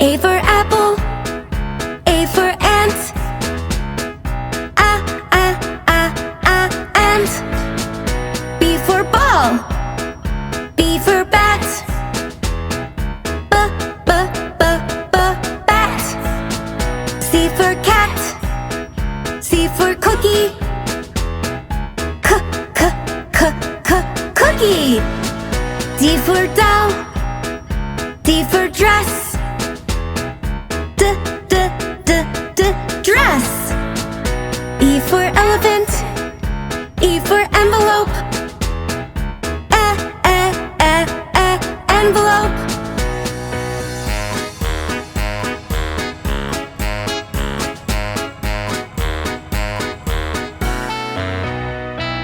A for apple, A for ant. Ant. B for ball, B for bat. Bat. C for cat, C for cookie. Cookie. D for doll, D for dress. Dress. E for elephant, E for envelope. Envelope.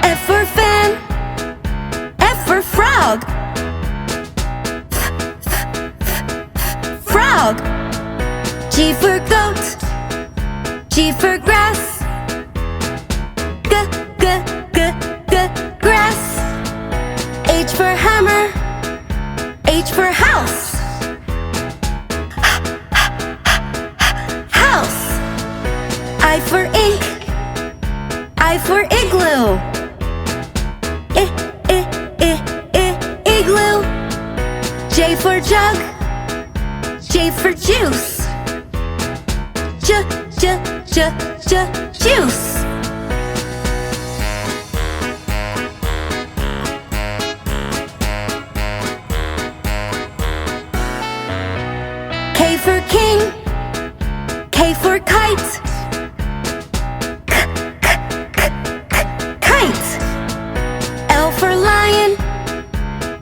F for fan, F for frog. Frog. G for goat, G for grass. Grass. H for hammer, H for house. House. I for ink, I for igloo. Igloo. J for jug, J for juice. Juice. K for king, K for kite. Kite. L for lion,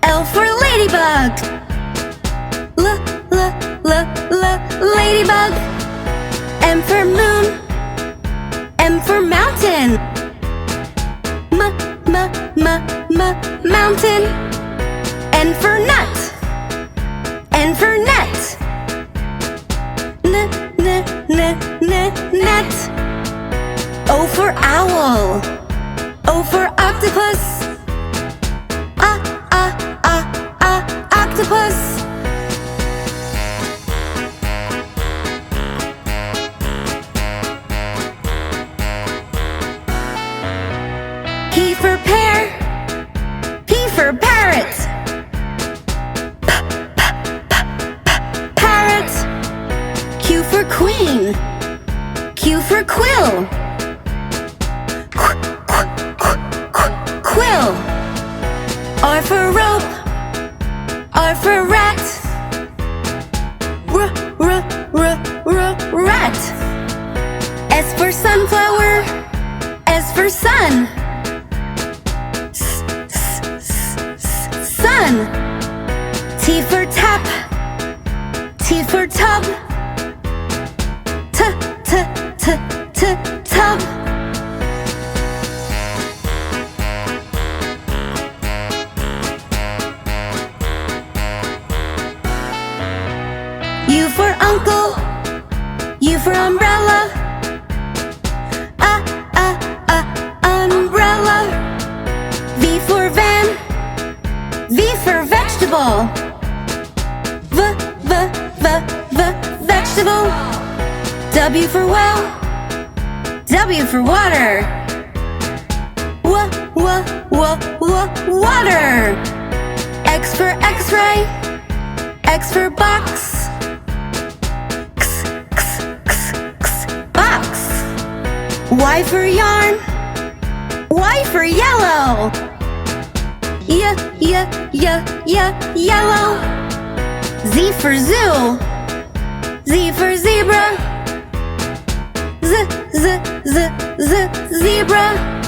L for ladybug. Ladybug. M for moon, M for mountain. Mountain. N for nut, N for net. Net. O for owl, O for octopus. Octopus. P for pear, P for parrot. Parrot. Q for queen, Q for quill. Quill. R for rope, R for rat. Rat. S for sunflower, S for sun. Sun. T for tap, T for tub. Tub. U for uncle, U for umbrella. Umbrella. V for van, V for vegetable. Vegetable. W for well, W for water. Water. X for x-ray, X for box. Box. Y for yarn, Y for yellow. Yellow. Z for zoo, Z for zebra. Zebra.